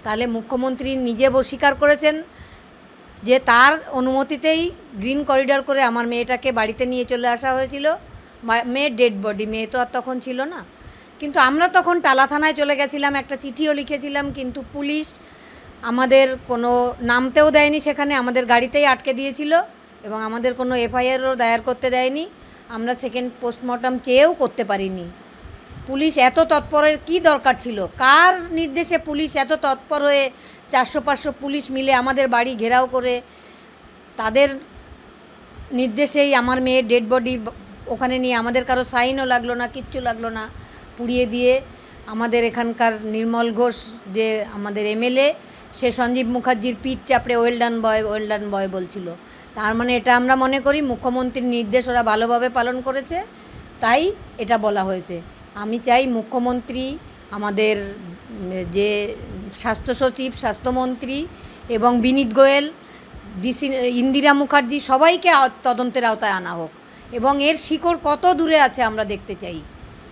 তাহলে মুখ্যমন্ত্রী নিজে স্বীকার করেছেন যে তার অনুমতিতেই গ্রিন করিডর করে আমার মেয়েটাকে বাড়িতে নিয়ে চলে আসা হয়েছিল। মেয়ের ডেড বডি, মেয়ে তো আর তখন ছিল না। কিন্তু আমরা তখন টালা থানায় চলে গেছিলাম, একটা চিঠিও লিখেছিলাম, কিন্তু পুলিশ আমাদের কোনো নামতেও দেয়নি সেখানে, আমাদের গাড়িতেই আটকে দিয়েছিল এবং আমাদের কোনো এফআইআরও দায়ের করতে দেয়নি। আমরা সেকেন্ড পোস্টমর্টম চেয়েও করতে পারিনি। পুলিশ এত তৎপরের কি দরকার ছিল? কার নির্দেশে পুলিশ এত তৎপর হয়ে 400-500 পুলিশ মিলে আমাদের বাড়ি ঘেরাও করে, তাদের নির্দেশেই আমার মেয়ের ডেড বডি ওখানে নিয়ে, আমাদের কারো সাইনও লাগলো না, কিচ্ছু লাগলো না, পুড়িয়ে দিয়ে আমাদের এখানকার নির্মল ঘোষ যে আমাদের এমএলএ, সে সঞ্জীব মুখার্জির পিঠ চাপড়ে ওয়েল ডান বয় বলছিল। তার মানে এটা আমরা মনে করি মুখ্যমন্ত্রীর নির্দেশ ওরা ভালোভাবে পালন করেছে, তাই এটা বলা হয়েছে। আমি চাই মুখ্যমন্ত্রী, আমাদের যে স্বাস্থ্য সচিব, স্বাস্থ্যমন্ত্রী এবং বিনীত গোয়েল, ডিসি ইন্দিরা মুখার্জি, সবাইকে তদন্তের আওতায় আনা হোক এবং এর শিকড় কত দূরে আছে আমরা দেখতে চাই।